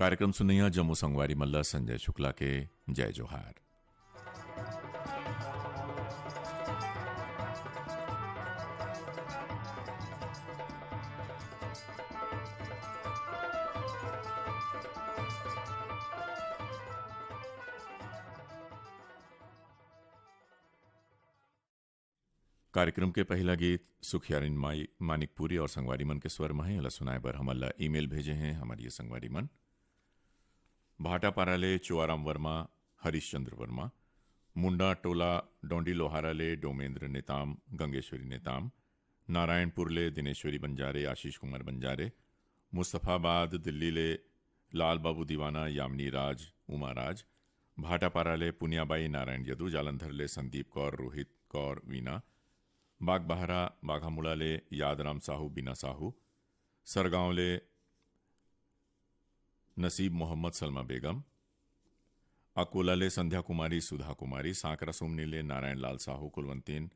कार्यक्रम सुनिया जम्मू संगवारी मल्ला संजय शुक्ला के जय जोहार। कार्यक्रम के पहला गीत सुखियारिन मानिकपुरी और संगवारी मन के स्वर में है सुनाए बर हमला ईमेल भेजे हैं हमारी ये संगवारी मन भाटापाराले चुआराम वर्मा हरीश चंद्र वर्मा मुंडा टोला डोंडी लोहाराले डोमेंद्र नेताम गंगेश्वरी नेताम नारायणपुरले दिनेश्वरी बंजारे आशीष कुमार बंजारे मुस्तफाबाद दिल्ली ले लाल बाबू दीवाना यामिनी राज उमा राज भाटापाराले पुनियाबाई नारायण यदु जालंधर ले संदीप कौर रोहित कौर वीना बागबहरा बाघामुड़ा ले यादराम साहू बीना साहू सरगांव ले नसीब मोहम्मद सलमा बेगम अकोला ले संध्या कुमारी सुधा कुमारी सांकरा सुमनी ले नारायण लाल साहू कुलवंतीन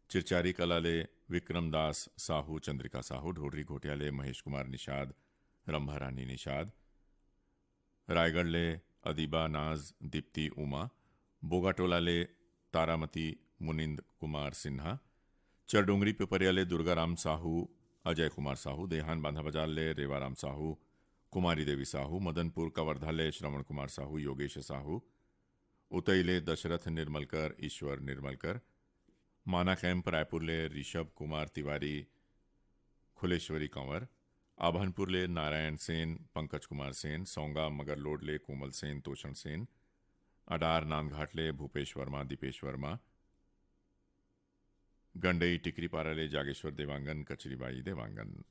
चिरचारी कला ले विक्रम दास साहू चंद्रिका साहू ढोडरी घोटिया ले महेश कुमार निषाद रंभा रानी निषाद रायगढ़ ले अदीबा नाज दीप्ति उमा बोगाटोला ले तारामती मुनिंद कुमार सिन्हा चरडोंगरी पिपरिया ले दुर्गाराम साहू अजय कुमार साहू देहान बांधा बाजार ले रेवाराम साहू कुमारी देवी साहू मदनपुर कवर्धा ले श्रवण कुमार साहू योगेश साहू उतई ले दशरथ निर्मलकर ईश्वर निर्मलकर माना कैंप रायपुर ले ऋषभ कुमार तिवारी खुलेश्वरी कंवर आभनपुर ले नारायण सेन पंकज कुमार सेन सोंगा मगरलोड ले कोमल सेन तोषण सेन अडार नांदघाट ले भूपेश वर्मा दीपेश वर्मा गंडई टिकरीपारा ले जागेश्वर देवांगन कचरीबाई देवांगन।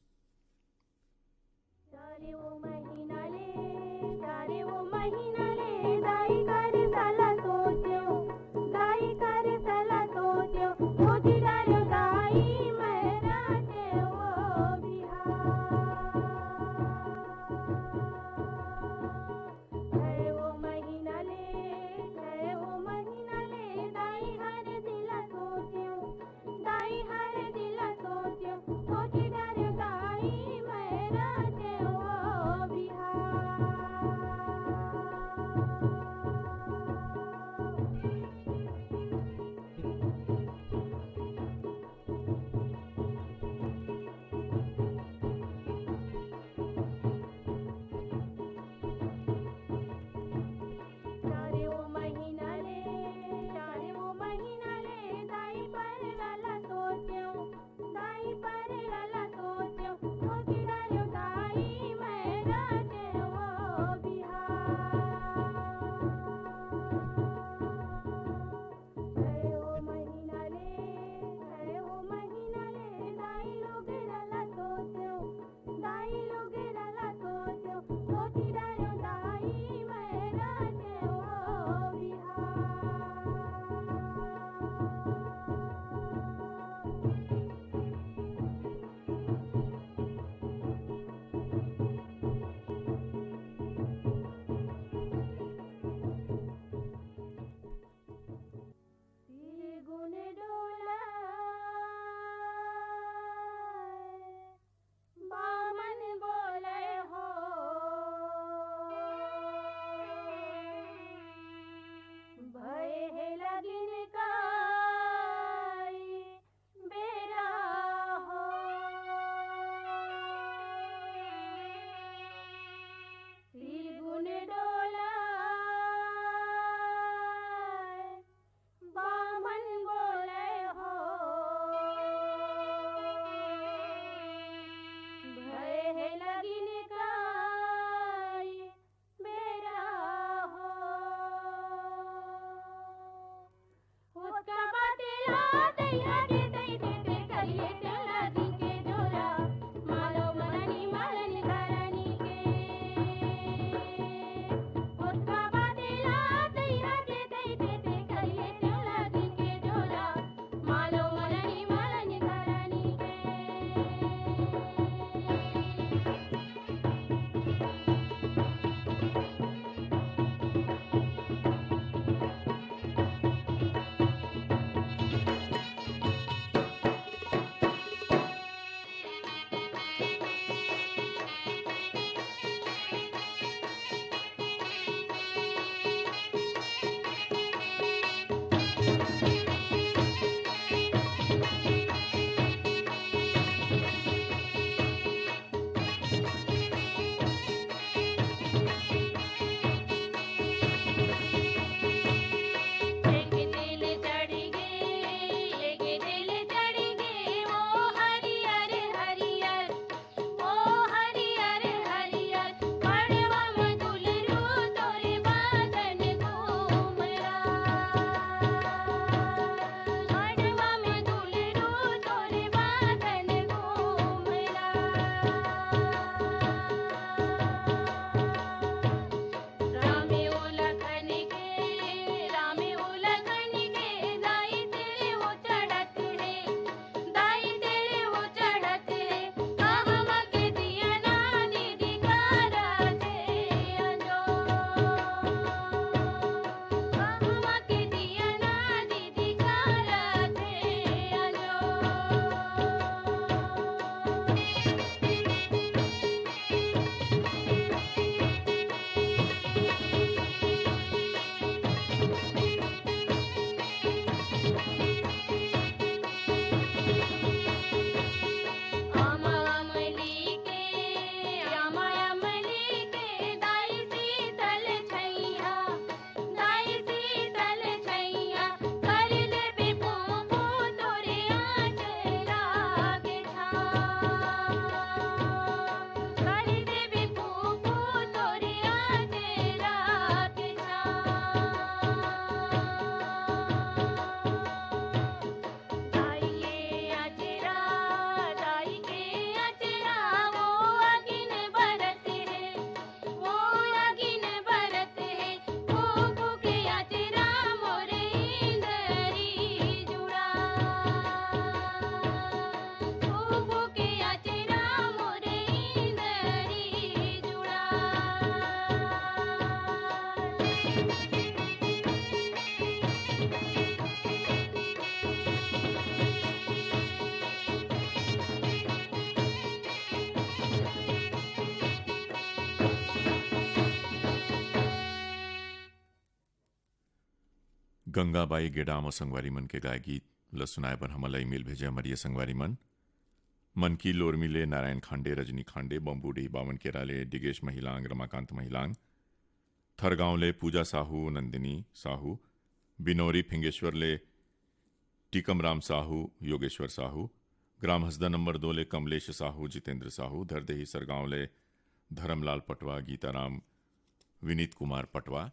गंगाबाई गेडाम और संगवारी मन के गाय गीत ल सुनाए पर हमला ईमेल भेजे हमारी संगवारी मन की लोर मिले नारायण खांडे, रजनी खांडे, बम्बूडी बावन केराले, डिगेश महिलांग, रमाकांत महिलांग, थरगांवले पूजा साहू, नंदिनी साहू, बिनोरी फिंगेश्वरले टीकमराम साहू, योगेश्वर साहू, ग्राम हसदा नंबर 2 ले कमलेश साहू, जितेंद्र साहू, धरदेही सरगांवले धर्मलाल पटवा, गीताराम, विनीत कुमार पटवा,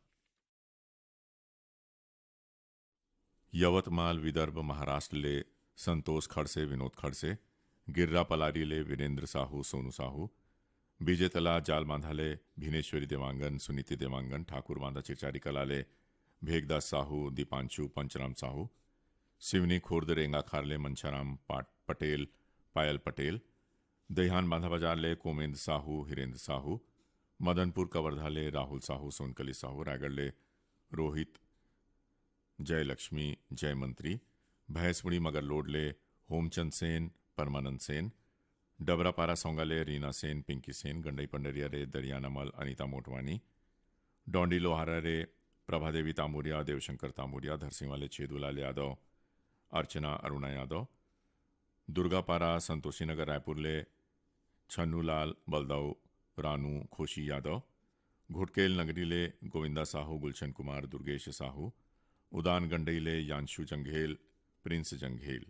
यवतमाल विदर्भ महाराष्ट्र ले संतोष खड़से, विनोद खड़से, गिर्रा पलारी ले वीरेंद्र साहू, सोनू साहू, बीजेतला जाल बांधा ले भिनेश्वरी देवांगन, सुनीति देवांगन, ठाकुर बांधा चिरचारी कला ले भेगदास साहू, दीपांशु, पंचराम साहू, सिवनी खुर्द रेंगा खारले मनशाराम पटेल, पायल पटेल, दहिहान बांधा बाजार ले कोमेंद्र साहू, हिरेंद्र साहू, मदनपुर कवर्धा ले राहुल साहू, सोनकली साहू, रायगढ़ ले रोहित, जयलक्ष्मी, जयमंत्री, भैंसमुड़ी मगरलोड ले होमचंद सेन, परमानंद सेन, डबरापारा सोंगाले रीना सेन, पिंकी सेन, गंडई पंडरिया रे दरियानमल, अनीता मोटवानी, डोंडी लोहारा रे प्रभादेवी तामुरिया, देवशंकर तामुरिया, धरसिंवाले छेदूलाल यादव, अर्चना अरुणा यादव, दुर्गापारा संतोषी नगर रायपुर ले छन्नूलाल बलदाऊ, रानू खोशी यादव, घुटकेल नगरी ले गोविंदा साहू, गुलशन कुमार, दुर्गेश साहू, उदान गंडई ले यांशु जंघेल, प्रिंस जंघेल।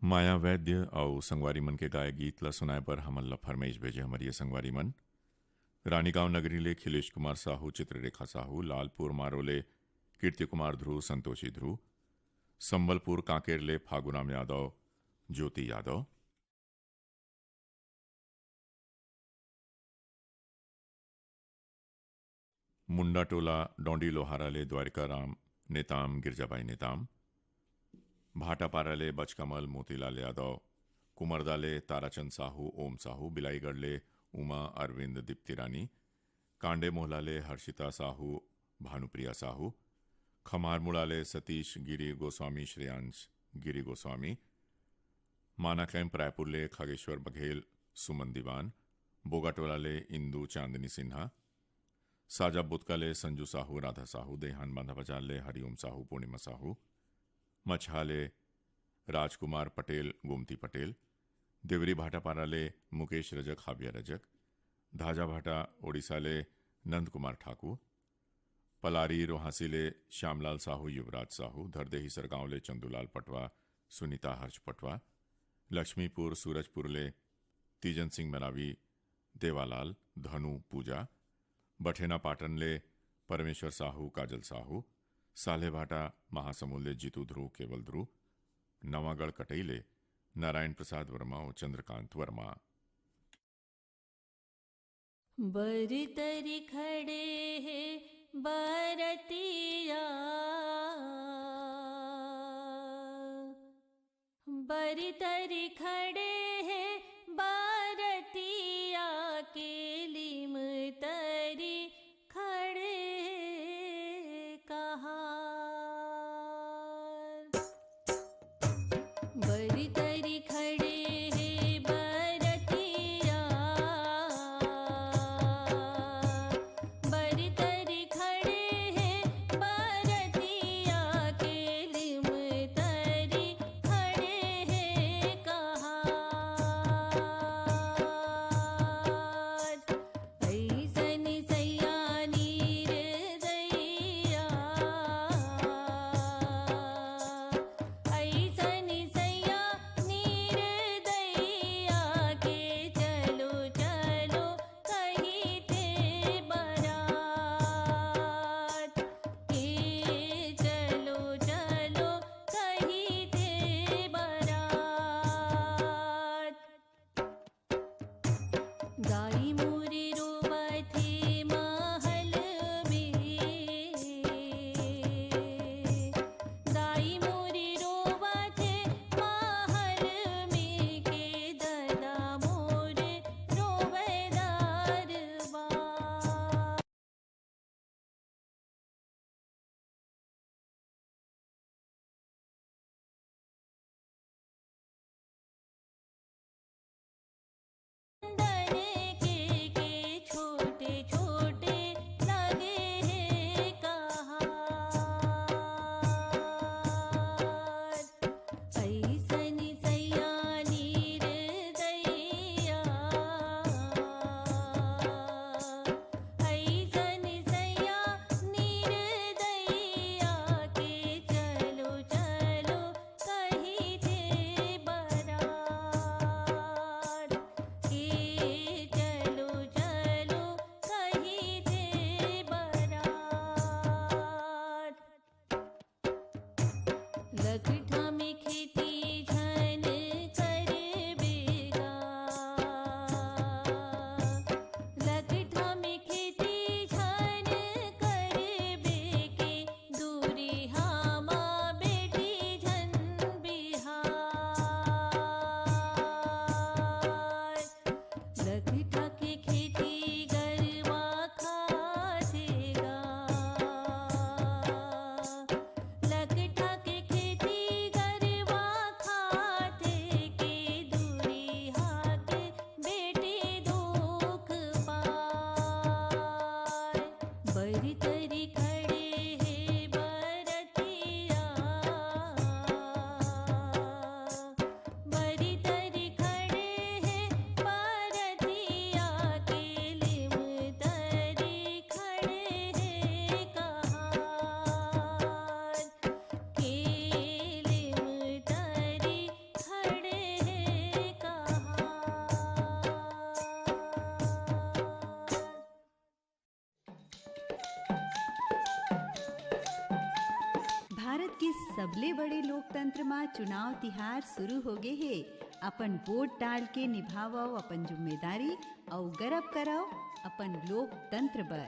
माया वैद्य और संगवारी मन के गाय गीत ला सुनाए पर हमन ला फरमाइश भेजे हमारी संगवारी मन रानीगांव नगरी ले खिलेश कुमार साहू, चित्ररेखा साहू, लालपुर मारोले कीर्ति कुमार ध्रुव, संतोषी ध्रुव, संबलपुर कांकेर ले फागुराम यादव, ज्योति यादव, मुंडा टोला डोंडी लोहारा ले द्वारिका राम नेताम, गिरजाबाई नेताम, भाटापारा ले बचकमल मोतीलाल यादव, कुमरदा ले ताराचंद साहू, ओम साहू, बिलाईगढ़ ले उमा अरविंद दीप्ति रानी, कांडे मोहला ले हर्षिता साहू, भानुप्रिया साहू, खमारमुड़ा ले सतीश गिरी गोस्वामी, श्रेयांश गिरी गोस्वामी, माना कैंप रायपुर ले खगेश्वर बघेल, सुमन दीवान, बोगाटोला ले इंदू चांदनी सिन्हा, साजा बुतका ले संजू साहू, राधा साहू, देहान बांधा बाजार ले हरिओम साहू, पूर्णिमा साहू, मछहाले राजकुमार पटेल, गोमती पटेल, देवरी भाटापारा ले मुकेश रजक, हाबिया रजक, धाजा भाटा ओडिशा ले नंद कुमार ठाकुर, पलारी रोहासी ले श्यामलाल साहू, युवराज साहू, धरदेही सरगांव ले चंदूलाल पटवा, सुनीता हर्ष पटवा, लक्ष्मीपुर सूरजपुर ले तीजन सिंह मरावी, देवालाल, धनु पूजा, बठेना पाटन ले परमेश्वर साहू, काजल साहू, सालेभाटा महासमुंद ले जीतू ध्रुव, केवल ध्रुव, नवागढ़ कटई ले नारायण प्रसाद वर्मा और चंद्रकांत वर्मा। बरतरी खड़े हैं बरतिया, बरतरी खड़े हैं बरतिया के लिम तरी खड़े सबले बड़े लोकतंत्र में चुनाव तिहार शुरू हो गए है। अपन वोट डाल के निभाओ अपन जिम्मेदारी और गर्व करो अपन लोकतंत्र पर।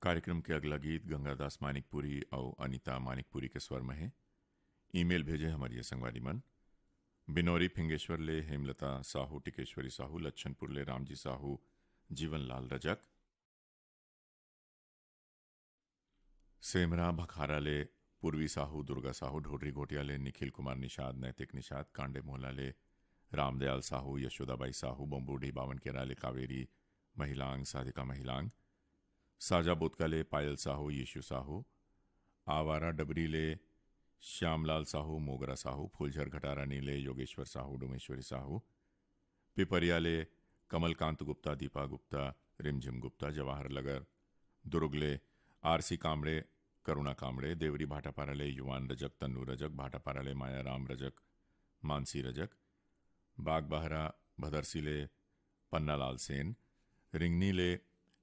कार्यक्रम के अगला गीत गंगादास मानिकपुरी और अनीता मानिकपुरी के स्वर में है। ईमेल भेजे हमारी संगवारी मन बिनौरी फिंगेश्वर ले हेमलता साहू, टिकेश्वरी साहू, लच्छनपुर ले रामजी साहू, जीवनलाल रजक, सेमरा भखारा ले पूर्वी साहू, दुर्गा साहू, ढोडरी घोटिया ले निखिल कुमार निषाद, नैतिक निषाद, कांडे मोहला ले रामदयाल साहू, यशोदाबाई साहू, बम्बूढ़ी बावन केरा ले कावेरी महिलांग, साधिका महिलांग, साजा बोतका ले पायल साहू, यीशु साहू, आवारा डबरी ले श्यामलाल साहू, मोगरा साहू, फूलझर घटारानी ले योगेश्वर साहू, डोमेश्वरी साहू, पिपरिया ले कमलकांत गुप्ता, दीपा गुप्ता, रिमझिम गुप्ता, जवाहर लगर, दुर्गले आरसी कामड़े, करुणा कामड़े, देवरी भाटापारा ले युवान रजक, तन्नू रजक, भाटापारा ले माया राम रजक, मानसी रजक, बागबहरा भदरसी ले पन्नालाल सेन, रिंगनी ले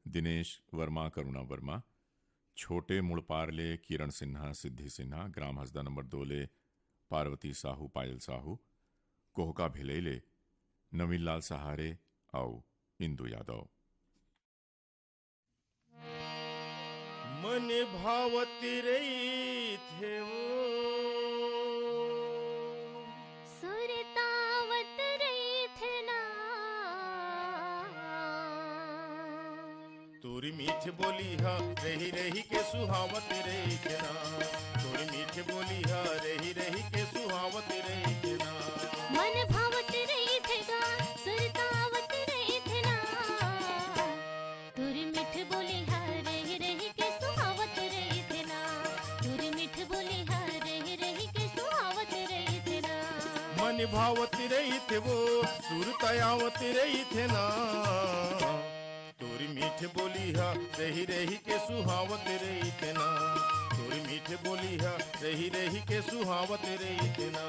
दिनेश वर्मा, करुणा वर्मा, छोटे मुड़पार ले किरण सिन्हा, सिद्धि सिन्हा, ग्राम हसदा नंबर 2 ले पार्वती साहू, पायल साहू, कोहका भिले ले नवीन लाल सहारे और इंदु यादव। मन भावती रही थे वो सुरतावत रही थे ना, तोरी मीठ बोली हा रही रही के सुहावत रही थे ना, तोरी मीठ बोली हा रही रही के सुहावत रही थे ना। मन भावत रही थे गा सुरतावत रही थे ना, तुरी मिठ बोली हा रही रही के सुहावत रही थे ना, तुरी मिठ बोली हा रही रही के सुहावत रही थे ना। मन भावती रही थे वो सुरतायावत रही थे ना, तोरी मीठ बोली हा रही रही के सुहावत रही थे ना, तोरी मीठ बोली हा रही रही के सुहावत रही थे ना।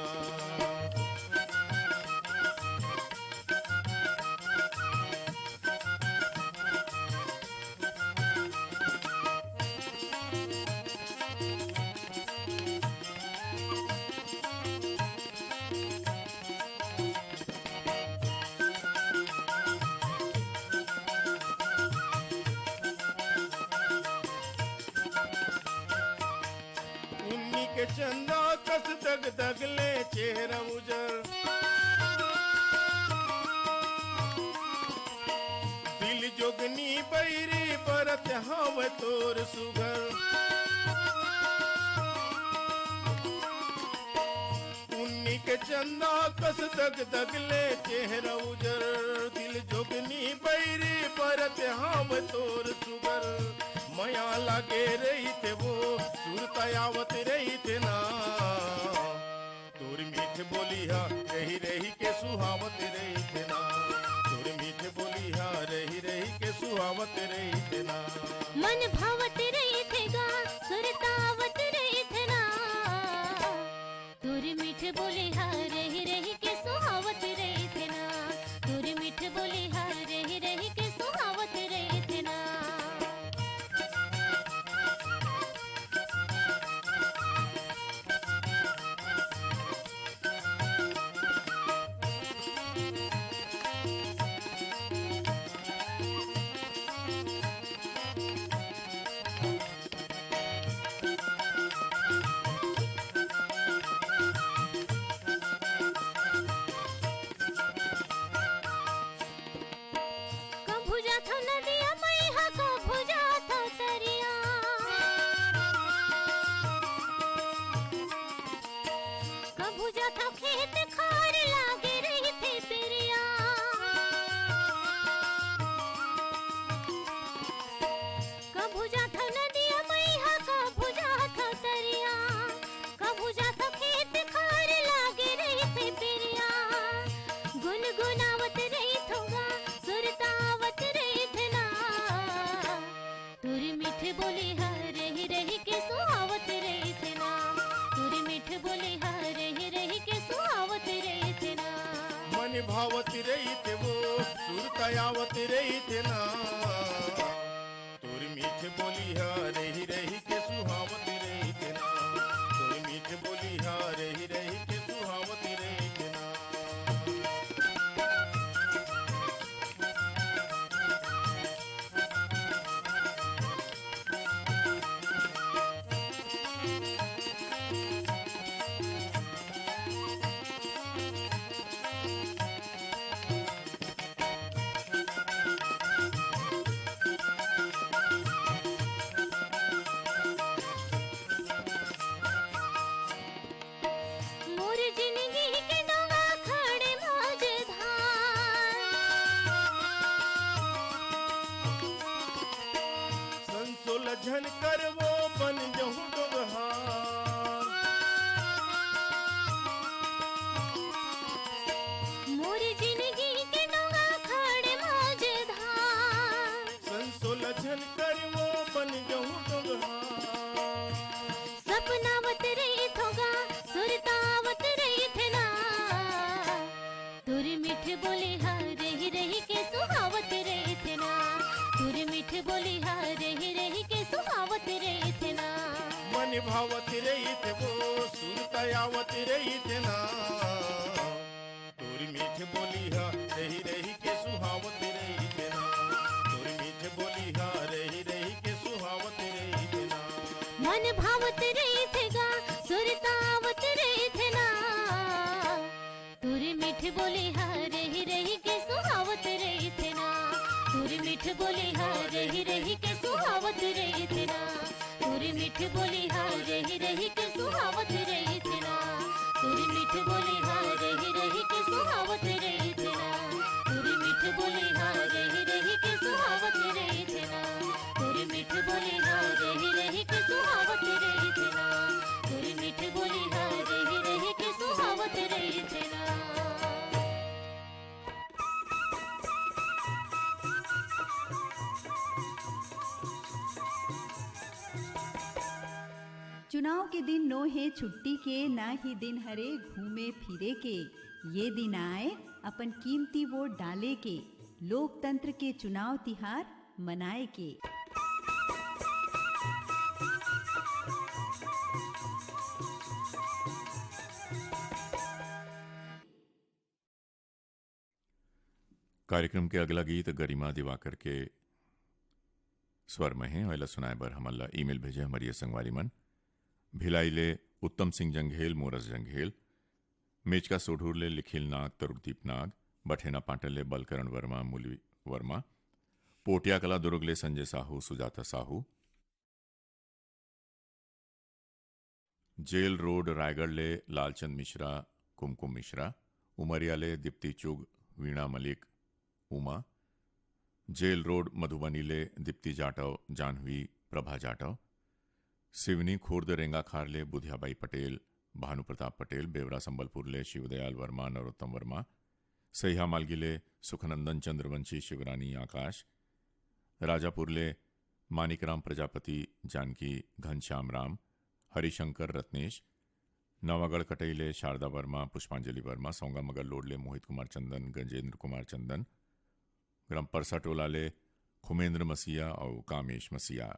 उन्नी के चंदा कस दग दग ले चेहरा उजर, दिल जोगनी बैरी बरत हम तोर सुगर। उन्नी के चंदा कस दग दग ले चेहरा उजर, दिल जोगनी बैरी बरत हम तोर सुगर। मया लागे रही थे वो सुरतायावत रही थे ना, तोर मीठ बोली हा रही रही के सुहावत रही थे ना, तोर मीठ बोली हा रही रही के सुहावत रही थे ना। मन भावत रही थे गा सुरतावत रही थे ना, तुरी मिठ बोली हा रही रही के सुहावत रही थे ना, तुरी मिठ बोली हा रही रही के सुहावत रही थे ना। कभू जाता नदिया मैहा, कभू जाता तरिया, कभू जाता खेत खार लागे रही थी पिरिया, कभू जाता नदिया मैहा, कभू जाता तरिया, कभू जाता खेत खार लागे रही थी पिरिया। गुनगुनावत रही थोगा सुरतावत रही थे ना, तुरी मीठ बोली हा रही रही के सुहावत रही थे ना, तुरी मीठ बोली हा रही रही के सुहावत रही थे ना। मन भावती रही थे वो सुरतायावत रही थे ना, तोर मीठ बोली हा रही रही के सुहावत रही के ना, तोरी मीठ बोली हा रही रही के सुहावत रही के ना। मोर जिंदगी के डोंगा खड़े मौजधार, संसोल झन कर वो बन जहूं डोगहार, मोर जिंदगी के डोंगा खड़े मौजधार। संसोल झन कर वो बन जहूं डोगहार। सपनावत रही थोगा सुरतावत रही थे ना, तुर मीठ बोली हा रही रही के सुहावत रही थे ना, तुर मीठ बोली हा रही रही के सुहावत रही थे ना। मन भावत रही थे वो सुरतायावत रही थे ना, तोरी मीठ बोली हा रही रही के सुहावत रही थे ना, तोरी मीठ बोली हा रही रही के सुहावत रही थे ना। मन भावत रही थे गा सुरतावत रही थे ना, तुर मीठ बोली हा रही रही के सुहावत रही थे ना, तुर मीठ बोली हा रही रही के सुहावत रही थे ना, तुर मीठ बोली हा रही रही के सुहावत रही थे ना, तुर मीठ बोली हा रही रही के सुहावत रही थे ना, तुर मीठ बोली हा रही रही के सुहावत रही थे ना, तुर मीठ बोली हा रही रही के सुहावत रही थे ना, तुर मीठ बोली हा रही रही के सुहावत रही थे ना। चुनाव के दिन नो है छुट्टी के, ना ही दिन हरे घूमे फिरे के। ये दिन आए अपन कीमती वोट डाले के, लोकतंत्र के चुनाव तिहार मनाए के। कार्यक्रम के अगला गीत गरिमा दिवाकर के स्वर में है। और सुनाए बर हमला ईमेल भेजे हमारी संगवारी मन भिलाइले उत्तम सिंह जंघेल, मोरस जंघेल, मेचका सोढूरले लिखिल नाग, तरुणदीप नाग, बठेना पाटले बलकरण वर्मा, मूली वर्मा, पोटिया कला दुर्गले संजय साहू, सुजाता साहू, जेल रोड रायगढ़ ले लालचंद मिश्रा, कुमकुम मिश्रा, उमरिया ले दीप्ति चुग, वीणा मलिक, उमा, जेल रोड मधुबनी ले दीप्ति जाटव, जानवी, प्रभा जाटव, सिवनी खुर्द रेंगा खार ले बुधियाबाई पटेल, भानु प्रताप पटेल, बेवरा संबलपुर ले शिवदयाल वर्मा, नरोत्तम वर्मा, सहिया मालगी ले सुखनंदन चंद्रवंशी, शिवरानी आकाश, राजापुर ले मानिकराम प्रजापति, जानकी घनश्याम राम, हरिशंकर रत्नेश, नवागढ़ कटैले शारदा वर्मा, पुष्पांजलि वर्मा, सौंगा मगर लोडले मोहित कुमार चंदन, गजेंद्र कुमार चंदन, ग्राम परसा टोला ले खुमेंद्र मसीहा और कामेश मसीहा।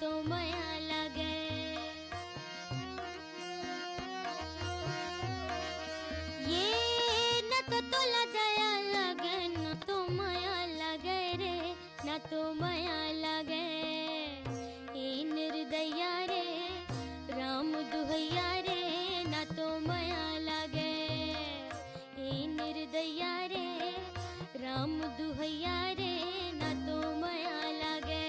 तो माया लागे। ये न तो तोला दया लागे, न तो माया लागे रे, न तो माया लागे। ए निर्दया रे राम दुहैया रे, न तो माया लागे। ए निर्दया रे राम दुहैया रे, न तो माया लागे।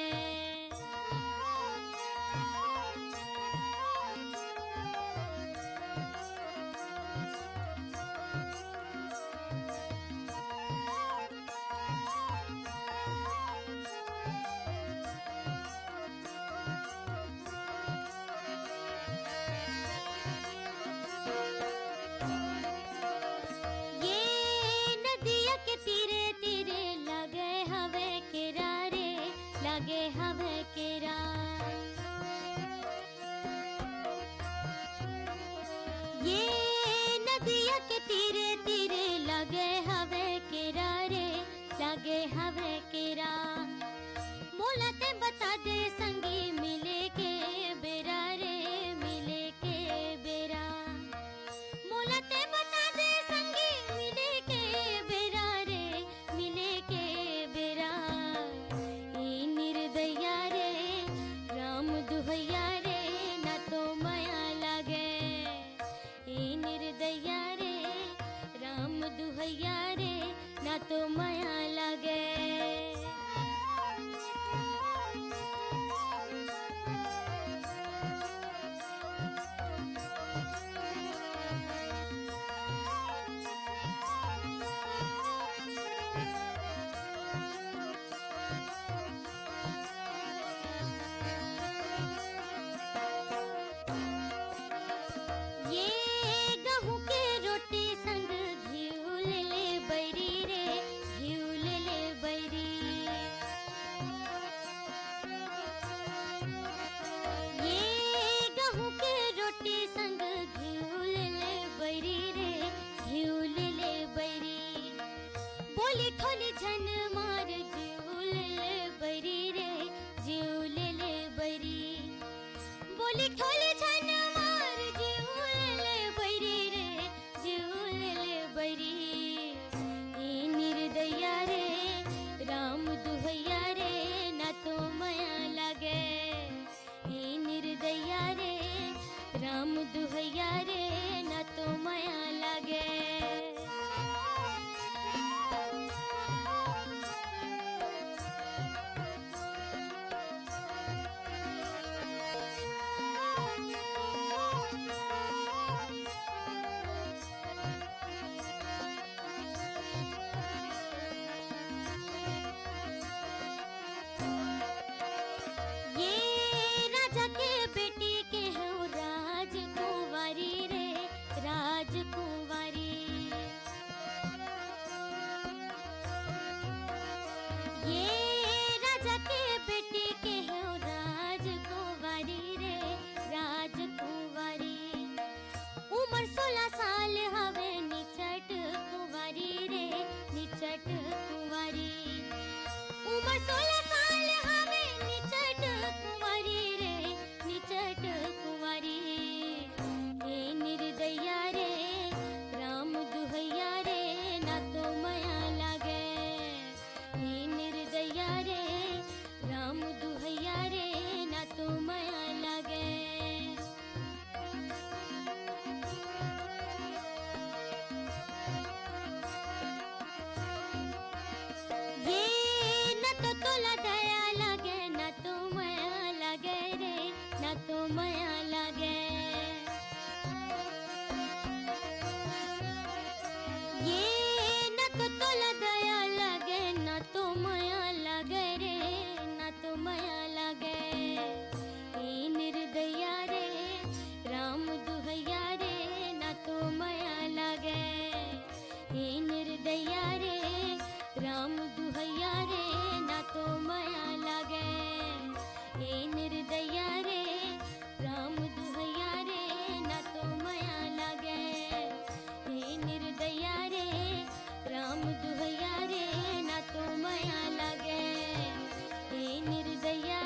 ये नदिया के तीरे तीरे लगे हवे केरा रे, लगे हवे केरा। ये नदिया के तीरे तीरे लगे हवे केरा रे, लगे हवे केरा। मोला ते बता दे संगी मिले के बेरा रे, मिले के बेरा। मोला ते बता दे संगी मिले के बेरा रे, मिले के बेरा। ए निर्दया रे राम दुहैया रे, न तो माया लागे। ए निर्दया रे राम दुहैया रे, न तो माया लागे। ये गहूं के रोटी संग घिउ ले ले बैरी रे, घिउ ले ले बैरी। ये गहूं के रोटी संग घिउ ले ले बैरी रे, घिउ ले ले बैरी। बोली ठोली झन मार जीव ले ले बैरी रे, जीव ले ले बैरी। बोली ठोली झन मार जीव ले ले बैरी रे, जीव ले ले बैरी। ए निर्दया रे राम दुहैया रे, न तो माया लागे। ए निर्दया रे राम दुहैया रे, न तो माया लागे। ये राजा के बेटी के हो राजकुंवारी रे, राजकुंवारी। ये राजा के बेटी के हो राजकुंवारी रे, राजकुंवारी। उम्र 16 साल हवे निचट कुंवारी रे, निचट कुंवारी। उम्र 16 साल हवे निचट कुंवारी रे, निचट कुंवारी। ए निर्दया रे राम दुहैया रे, न तो माया लागे। ए निर्दया रे राम दुहैया रे, न तो माया लागे। ये न तो तोला दया लागे, न तो माया लागे रे, न तो माया लागे। ये न तो तोला दया लागे, न तो माया लागे रे, न तो माया लागे। ए निर्दया रे राम दुहैया रे, न तो माया लागे। ए निर्दया रे राम दुहैया रे, न तो माया लागे। ए निर्दया रे राम दुहैया रे, न तो माया लागे। ए निर्दया रे राम दुहैया रे, न तो माया लागे। ए निर्दया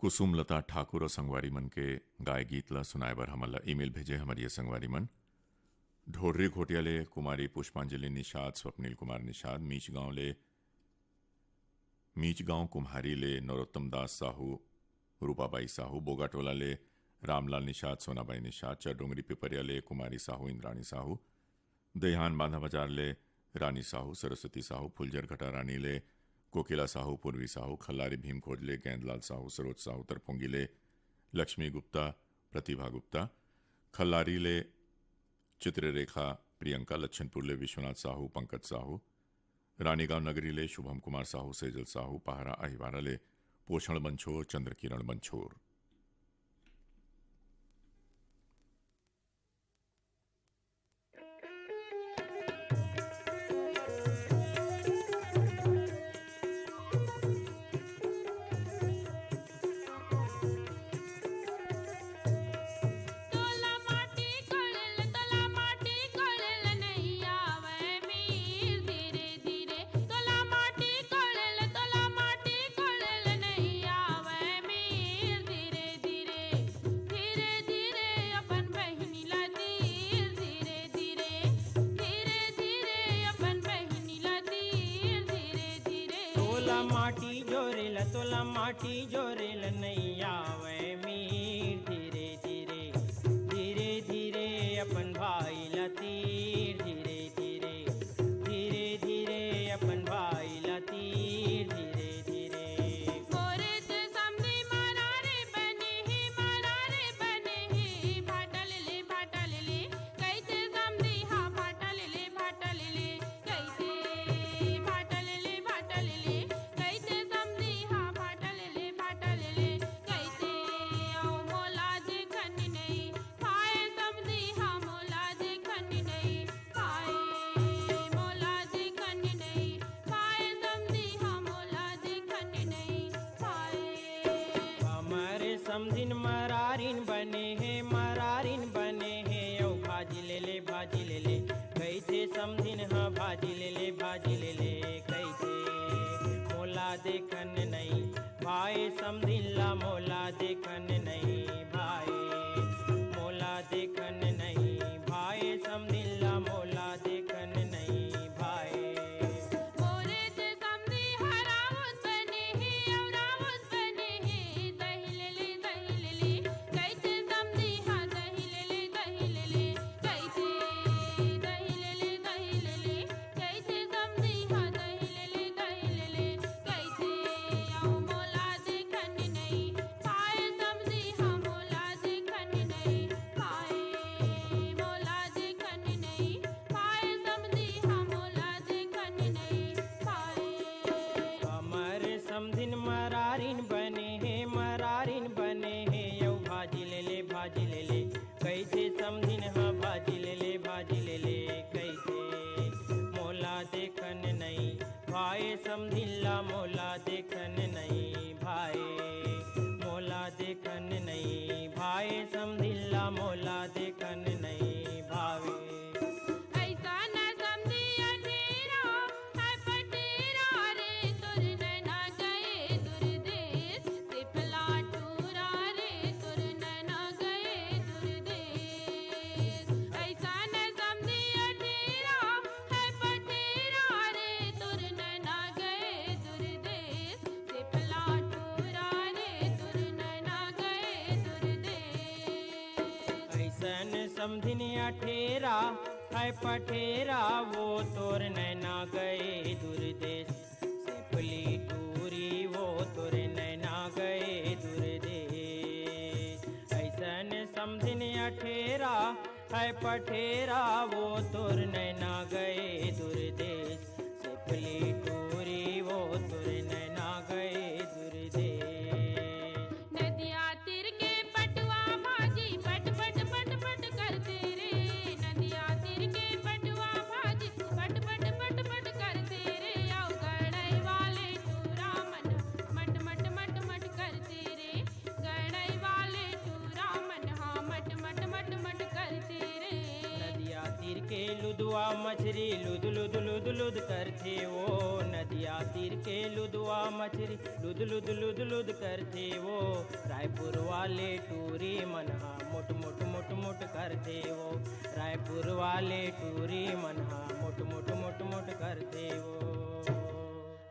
कुसुम लता ठाकुर और संगवारी मन के गाय गीत ला सुनाए बर हमला ईमेल भेजे हमारी संगवारी मन ढोडरी घोटिया ले कुमारी पुष्पांजलि निषाद स्वप्निल कुमार निषाद मीच गांव कुम्हारी ले नरोत्तम दास साहू रूपाबाई साहू बोगाटोला ले रामलाल निषाद सोनाबाई निषाद चरडोंगरी पिपरिया ले कुमारी साहू इंद्राणी साहू देहान बांधा बाजार ले रानी साहू सरस्वती साहू फुलजर घटा रानी ले कोकिला साहू पूर्वी साहू खल्लारी भीम खोजले गेंदलाल साहू सरोज साहू तरपोंगी ले लक्ष्मी गुप्ता प्रतिभा गुप्ता खल्लारी ले चित्ररेखा प्रियंका लच्छनपुर ले विश्वनाथ साहू पंकज साहू रानीगांव नगरी ले शुभम कुमार साहू सेजल साहू पहारा अहिवारा ले पोषण बंछोर चंद्रकिरण बंछोर। माटी जोरेल नहीं आवे मीर धीरे धीरे धीरे धीरे अपन भाई ला तीर धीरे धीरे धीरे धीरे अपन भाई ला तीर धीरे धीरे मोरे ते समधी मरारे बने ही भाटल ले कैसे समधी हाँ भाटल ले कैसे भाटल ले कैसे समधी हाँ कैसे आओ मोला देखन नहीं पाए समधी हाँ मोला देखन नहीं पाए मोला देखन नहीं पाए समधी हाँ मोला देखन नहीं पाए। हमारे समधिन मरारिन बने हैं ओ भाजी ले ले कैसे समधिन हाँ भाजी ले ले कैसे मोला देखन नहीं भाई समधिन ला मोला देखन नहीं भाई मोला देखन नहीं भाई समधिन ला मोला देखन नहीं भाई मोरे ते समधी हरावत बने ही दहिले ले कैसे समधी हाँ दहिले ले कैसे दहिले ले कैसे समधी हाँ दहिले ले कैसे आओ मोला देखन नहीं पाए समधी हाँ मोला देखन नहीं पाए मोला देखन नहीं पाए समधी हाँ मोला देखन नहीं पाए। हमारे समधिन मरारिन बने हैं यौ भाजी ले ले कैसे समधिन हाँ भाजी ले ले कैसे मोला देखन नहीं भाई समधिन ला मोला देखन नहीं भाई मोला देखन नहीं भाई समधिन ला मोला देखन नहीं भावे ऐसा न समधी अठेरा है पटेरा रे तुर नैना गए दूर देश सिफला टूरा रे तुर नैना गए दूर देश। ऐसा न समधी अठेरा है पटेरा रे तुर नैना गए दूर देश सिफला टूरा रे तुर नैना गए दूर देश। ऐसन समधिन अठेरा है पठेरा वो तोर नैना गए दूर देश सिपली टूरी वो तोर नैना गए दूर देश। ऐसन समधिन अठेरा है पठेरा वो तोर नैना गए दूर देश सिपली टूरी वो तोर नैना गए दूर देश। नदिया तीर के पटवा भाजी पट करते रे नदिया तीर के पटवा भाजी पट करते रे आओ गड़ई वाले टूरा मन मट करते रे गड़ई वाले टूरा मन हाँ मट करते रे नदिया तीर के लुदवा मछली लुद लुद लुद लुद करथे वो, नदिया तीर के लुदवा मछली लुद लुद लुद लुद करथे वो, रायपुर वाले टूरी मनहा मुट मुट मुट मुट करथे वो, रायपुर वाले टूरी मनहा मुट मुट मुट मुट करथे वो।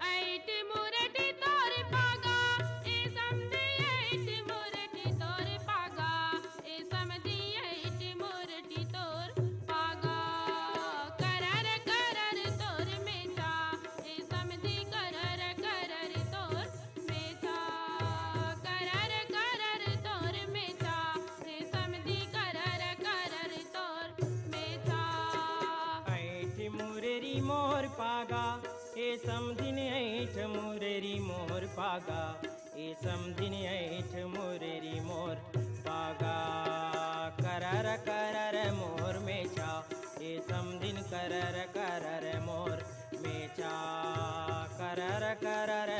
ऐट मुरटी तोर पागा ए समधी ऐट मुरटी तोर पागा ए समधी ऐट मुरटी तोर पागा, करर करर तोर मेचा ए समधी करर करर तोर मेचा, करर करर तोर मेचा ए समधी करर करर तोर मेचा। ऐठ मुरेरी मोर पागा ए समधिन ऐठ मुरेरी मोर पागा, ए समधिन ऐठ मुरेरी मोर पागा, करर करर मोर मेचा ए समधिन करर करर मोर मेचा, करर करर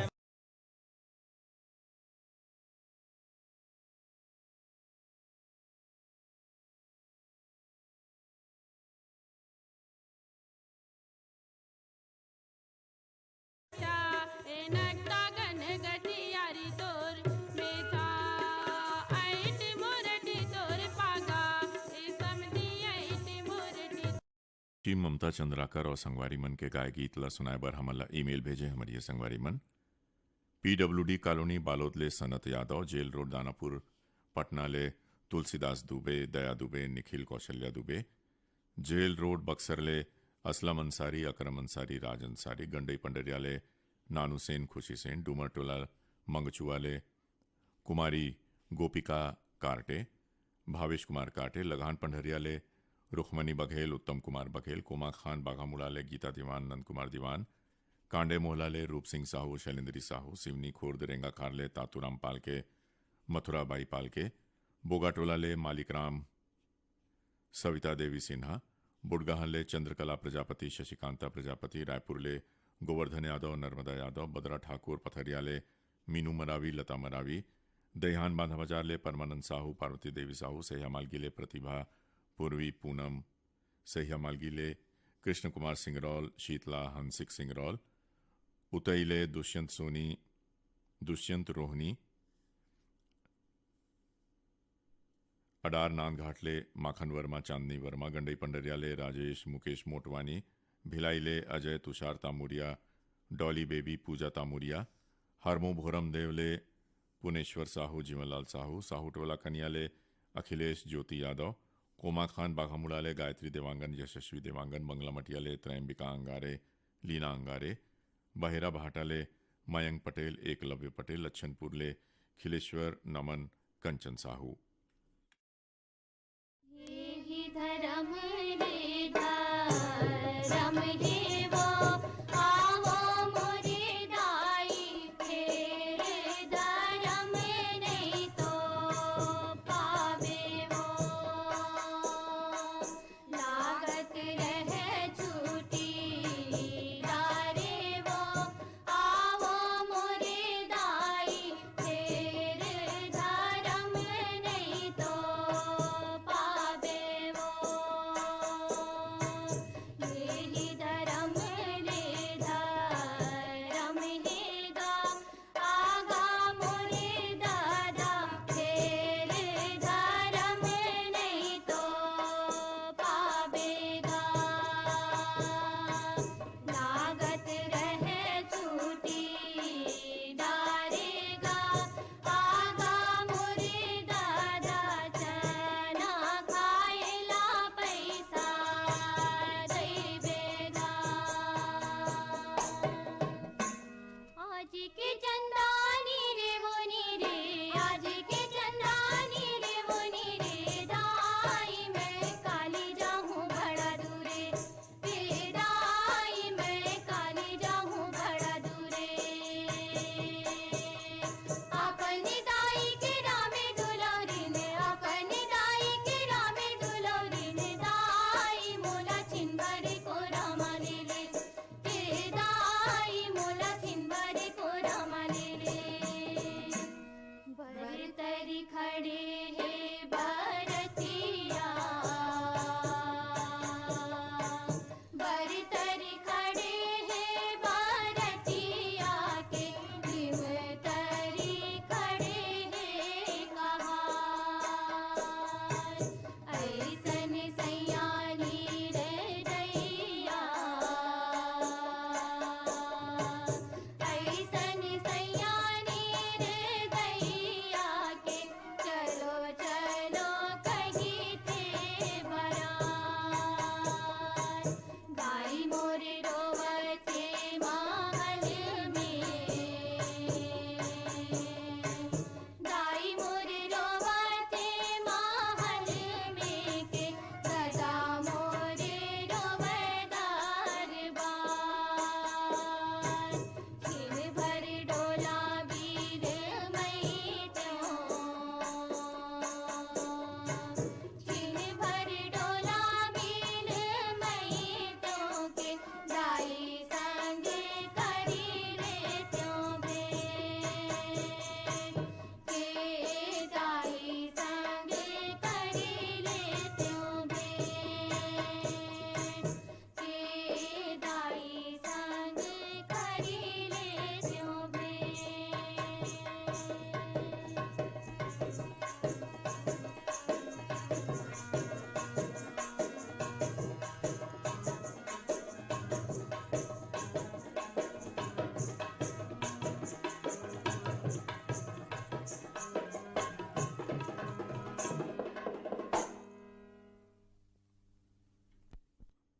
ए नट्टा गन गठियारी तोर मेचा, ऐट मुरटी तोर पागा ए समधी ऐट मुरटी। जी ममता चंद्राकर और संगवारी मन के गाय गीत ला सुनाए बर हमला ईमेल भेजे हमारी ये संगवारी मन। PWD कॉलोनी बालोद ले सनत यादव, जेल रोड दानापुर पटना ले तुलसीदास दुबे, दया दुबे, निखिल कौशल्या दुबे, जेल रोड बक्सर ले असलम अंसारी, अकरम अंसारी, राज अंसारी, गंडई पंडरिया ले नानू सेन, खुशी सेन, डूमर टोला मंगचुआ ले कुमारी गोपिका कार्टे, भावेश कुमार काटे, लगान पंडरिया ले रुखमनी बघेल, उत्तम कुमार बघेल, कोमा खान बाघामुड़ा ले गीता दीवान, नंद कुमार दीवान, कांडे मोहला ले रूप सिंह साहू, शैलेंद्री साहू, सिवनी खोर्द रेंगा खार ले तातूराम पालके, मथुराबाई पालके, बोगाटोला ले मालिक राम, सविता देवी सिन्हा, बुडगाहन ले चंद्रकला प्रजापति, शशिकांता प्रजापति, रायपुर ले गोवर्धन यादव, नर्मदा यादव, बदरा ठाकुर, पथरिया ले मीनू मरावी, लता मरावी, दहिहान बांधा बाजार ले परमानंद साहू, पार्वती देवी साहू, सहिया मालगी ले प्रतिभा, पूर्वी पूनम, सहिया मालगी ले कृष्ण कुमार सिंगरौल, शीतला हंसिक सिंगरौल, उतई ले दुष्यंत सोनी, दुष्यंत रोहनी, अडार नांदघाट ले माखन वर्मा, चांदनी वर्मा, गंडई पंडरिया ले राजेश मुकेश मोटवानी, भिलाई ले अजय तुषार तामुरिया, डॉली बेबी पूजा तामुरिया, हरमो भोरम देव ले पुनेश्वर साहू, जीवनलाल साहू, साहू टोला कनिया ले अखिलेश ज्योति यादव, कोमा खान बाघामुड़ा ले गायत्री देवांगन, यशस्वी देवांगन, बंगला मटिया ले त्रैम्बिका अंगारे, लीना अंगारे, बहेरा भाटा ले मयंक पटेल, एकलव्य पटेल, लच्छनपुर ले खिलेश्वर नमन, कंचन साहू। ही धर्म रे धर्म हे वो आवो मोरे दाई, फेर धर्म नहीं तो पावे वो, लागत रह छूटी डारे वो, आवो मोरे दाई, फेर धर्म नहीं तो पावे वो, यही धर्म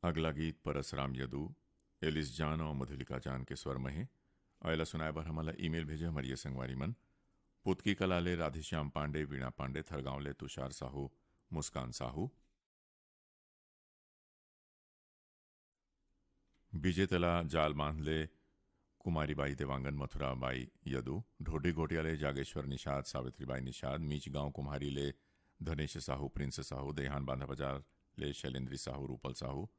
अगला गीत परसराम यदु एलिस जान और मधुलिका जान के स्वर में है। अयला सुनाए बर हमारा ईमेल भेजे हमारी संगवारी मन पुतकी कलाले राधेश्याम पांडे, वीणा पांडे, थरगांवले तुषार साहू, मुस्कान साहू, विजेतला जाल बांधले कुमारीबाई देवांगन, मथुराबाई यदु, ढोडी घोटियाले जागेश्वर निषाद, सावित्रीबाई निषाद, मीच गांव कुम्हारी ले धनेश साहू, प्रिंस साहू, देहान बांधा बाजार ले शैलेंद्री साहू, रूपल साहू,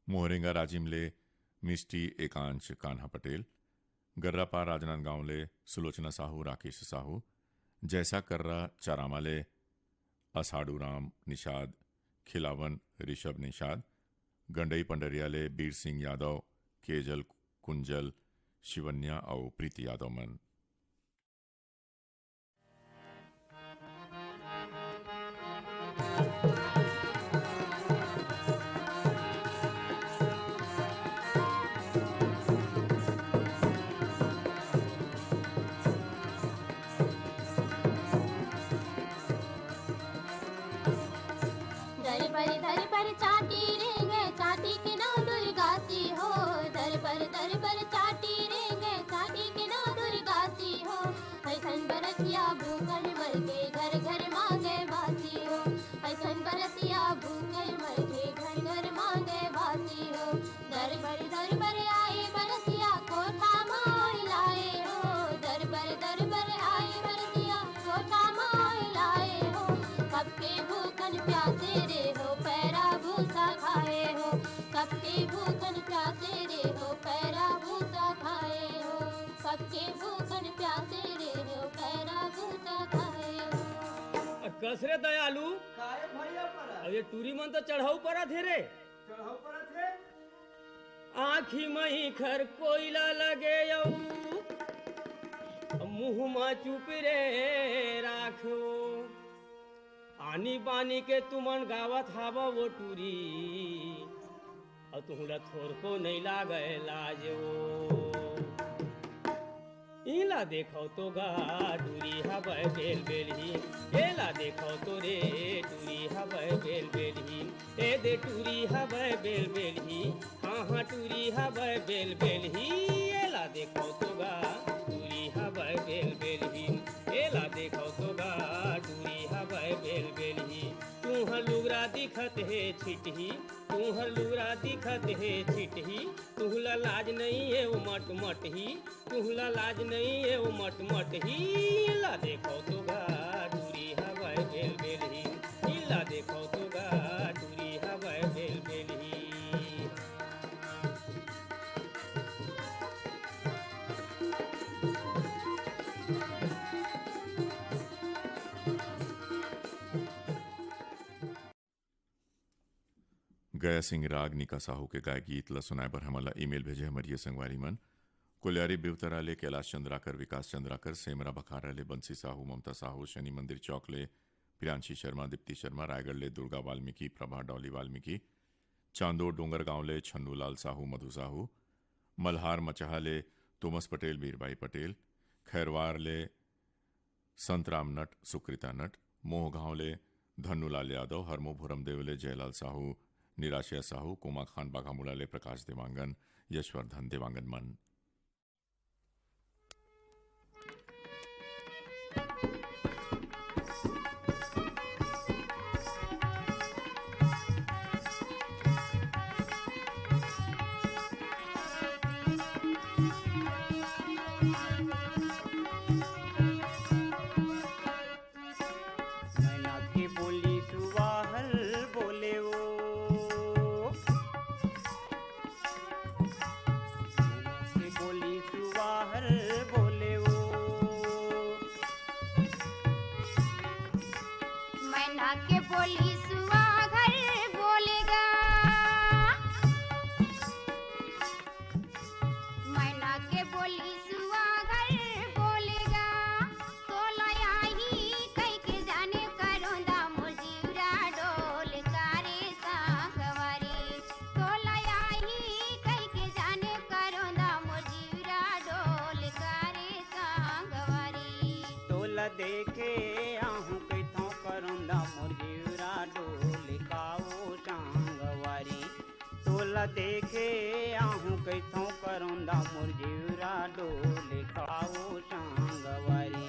मोहरेंगा राजिम ले मिष्टी एकांश कान्हा पटेल, गर्रापा राजनांदगांव ले सुलोचना साहू, राकेश साहू, जैसा कर्रा चारामा ले असाडू राम निषाद, खिलावन ऋषभ निषाद, गंडई पंडरिया ले बीर सिंह यादव, केजल कुंजल शिवन्या और प्रीति यादव मन। दर पर चाटी रेंगे चाटी के नौ दुर्गा सी हो, दर पर चाटी रेंगे चाटी के नौ दुर्गा सी हो, ऐसन बरतिया भूखल मर के घर घर मांगे बासी हो, ऐसन बरतिया भूखल मर के घर घर मांगे बासी हो, दर पर आए बरतिया कोठा मोल लाए हो, दर पर आए बरतिया कोठा मोल लाए हो, कब के भूखन प्यासे रे हो पैरा भूसा खाए हो, कब के भूखन प्यासे रे हो पैरा भूसा खाए हो, कब के भूखन प्यासे रे हो पैरा भूसा खाए हो। कसरे दयालु काहे भैया पर अब ये टूरी मन तो चढ़ाऊ पड़ा थे रे, चढ़ाऊ पर थे आँखी मही खर कोयला लगे मुँह मा चुप रे राखो, आनी बानी के तुमन गावत हावा वो टूरी और तुहरा थोर को नहीं लागे लाजो, इला देखो तो गा टूरी हवा बेल बेल ही, एला देखो तो रे टूरी हवा बेल बेल ही, ए दे टूरी हवा बेल बेल ही, हाँ हाँ टूरी हवा बेल बेल ही, एला देखो तो गा टूरी हवा बेल बेल ही, एला देखो तो गा टूरी हवा बेल बेल ही, तू हर लुगरा दिखत है छिटही, तू हर लुगरा दिखत है छिटही, तुहला लाज नहीं है वो मट मट ही, तुहला लाज नहीं है वो मट मट ही, ला देखो तो गा टूरी हवा बेल बेल ही, ला देखो तो गा टूरी हवा बेल बेल ही। गया सिंह राग निका साहू के गाय गीत ला सुनाए पर हमारा ईमेल भेजे हमारी संगवारी मन कुल्यारी बिवतरा ले कैलाश चंद्राकर, विकास चंद्राकर, सेमरा बखारा ले बंसी साहू, ममता साहू, शनि मंदिर चौक ले प्रियांशी शर्मा, दीप्ति शर्मा, रायगढ़ ले दुर्गा वाल्मीकि, प्रभा डॉली वाल्मीकि, चांदोर डोंगर गांव ले छन्नू लाल साहू, मधु साहू, मल्हार मचहा ले तोमस पटेल, मीरबाई पटेल, खैरवार ले संतराम नट, सुकृता नट, मोह गांव ले धन्नूलाल यादव, हरमो भुरमदेव ले जयलाल साहू, निराशिया साहू, कोमा खान बाघामुला ले प्रकाश देवांगन, यशवर्धन देवांगन मन। के बोली सुहागर बोलेगा, मैना के बोली सुहागर बोलेगा, तो लयाही कह के जाने करोंदा मुजीरा डोल कारे सांगवारी, तो लयाही कह के जाने करोंदा मुजीरा डोल कारे सांगवारी, तोला देखे आहू कैथों करोंदा मुजीरा डोल तोला देखे आहू कैथों करोंदा मोर जीवरा डोले खाओ सांगवारी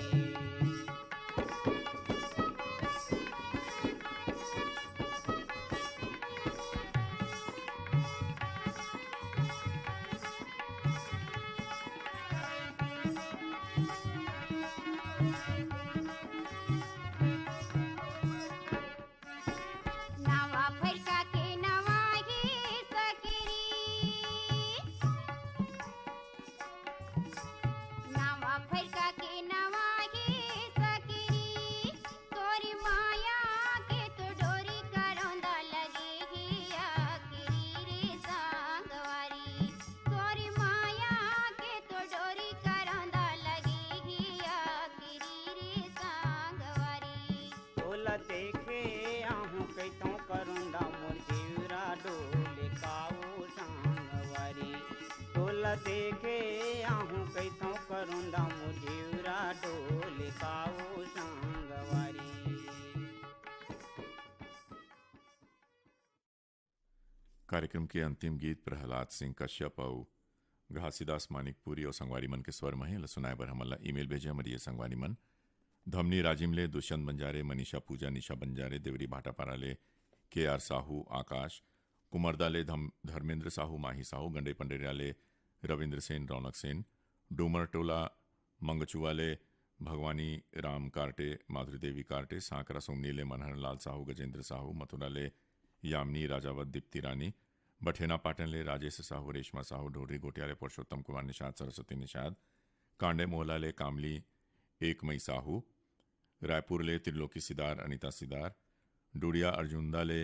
नावा फरका के नवाही सकिरी नावा फरका के नवाही सकिरी तोरी माया के तो डोरी करोंदा लगे हिया किरी रे सांगवारी तोरी माया के तो डोरी करोंदा लगे हिया किरी रे सांगवारी तोला देखे आहू कैथों करोंदा मोर जीवरा डोले खाओ सांगवारी तोला देखे आहू कैथों करोंदा मोर जीवरा डोले खाओ सांगवारी कार्यक्रम के अंतिम गीत प्रहलाद सिंह कश्यप और घासीदास मानिकपुरी और संगवारी मन के स्वर में सुनाए बर हमला ईमेल भेजे हमारी संगवारी मन धमनी राजिमले दुष्यंत बंजारे मनीषा पूजा निशा बंजारे देवरी भाटापाराले के आर साहू आकाश कुमरदाले धर्मेंद्र साहू माही साहू गंडे पंडेरियाले रविंद्र सेन रौनक सेन डूमर टोला मंगचुवाले भगवानी राम कार्टे माधुरी देवी कार्टे सांकरा सोमनीले मनहर लाल साहू गजेंद्र साहू मथुराले यामिनी राजावत दीप्ति रानी बठेना पाटनले राजेश साहू रेशमा साहू ढोडरी गोटियाले पुरुषोत्तम कुमार निषाद सरस्वती निषाद कांडे मोहलाले कामली एक मई साहू रायपुरले त्रिलोकी सिदार अनिता सिदार डूडिया अर्जुंदाले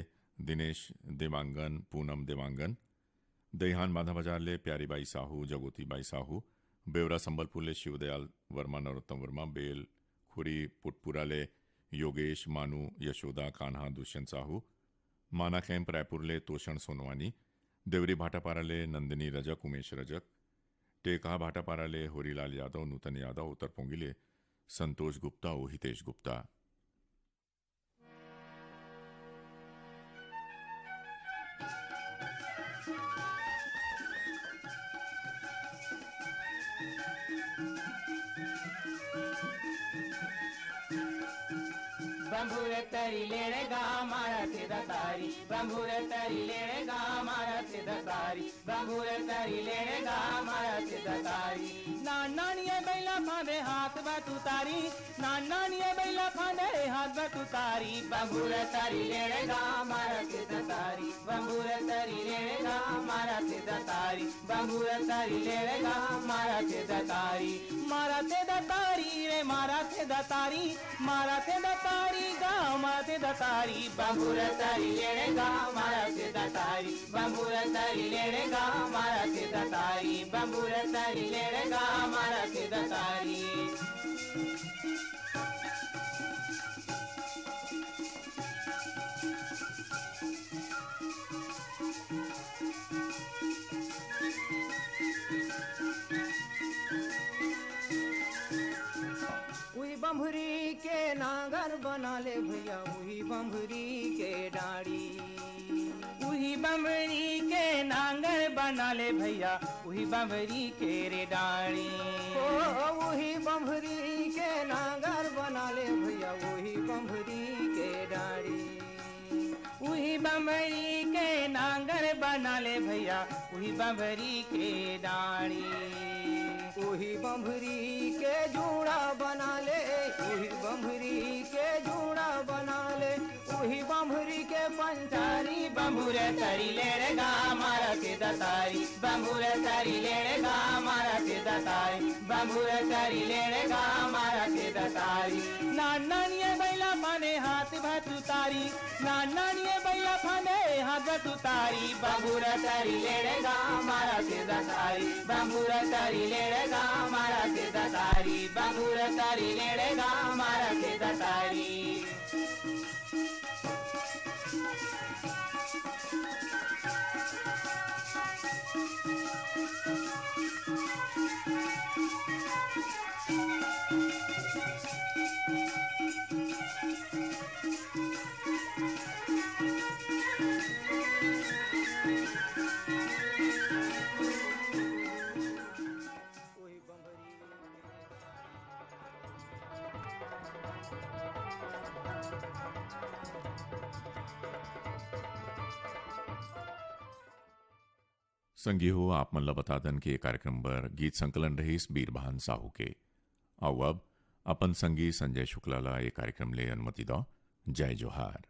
दिनेश देवांगन पूनम देवांगन दहिहान बांधा बाजारले प्यारीबाई साहू जगोतीबाई साहू बेवरा संबलपुरले शिवदयाल वर्मा नरोत्तम वर्मा बेल खुरी पुटपुराले योगेश मानू यशोदा कान्हा दुष्यंत साहू माना कैंप रायपुरले तोषण सोनवानी देवरी भाटापाराले नंदिनी रजक उमेश रजक टेकहा भाटापाराले होरीलाल यादव नूतन यादव उत्तर पोंगिले संतोष गुप्ता और हितेश गुप्ता बंबूरे तरी लेने गा मारा से दतारी बंबूरे तरी लेने गा मारा से दतारी बंबूरे तरी लेने गा मारा से दतारी नानिए बैला फांदे हाथ बतुतारी नानिए बैला फांदे हाथ बतुतारी बंबूरे तरी लेने गा मारा से दतारी बंबूरे तरी लेने गा मारा से दतारी बंबूरे तरी लेने गा मारा से दतारी मारा से दतारी रे मारा से दतारी मारा से दतारी गाँव माते दतारी बंबूरा तारी लेने गाँव मारा से दतारी बंबूरा तारी लेने गाँव मारा से दतारी बंबूरा तारी लेने गाँव मारा से दतारी बंभरी के नागर बना ले भैया वही बंभरी के डाड़ी वही बंबरी के नांगर बना ले भैया वही बंबरी के रे डाड़ी ओ वही बंभरी के नागर बना ले भैया वही बंभरी के डाड़ी वही बंबरी के नांगर बना ले भैया वही बंबरी के डाड़ी वही बंभरी के जूड़ा बना ले वही बंभरी के जूड़ा बना ले वही बंभरी के पंचारी बंबूरे तरी लेने गा मारा के दतारी बंबूरे तरी लेने गा मारा के दतारी बंबूरे तरी लेने गा मारा के दतारी नानिए बैला फाने हाथ भतुतारी नानिए बैला फाने हाथ भतुतारी बंबूरे तरी लेने गा मारा के दतारी बंबूरे तरी लेने गा मारा के दतारी बंबूरे तरी लेने गा मारा के दतारी संगी हो आप मन ल बता दन के कार्यक्रम बर गीत संकलन रहीस बीरभान साहू के। आओ अब अपन संगी संजय शुक्ला ला ये कार्यक्रम ले अनुमति दो। जय जोहार।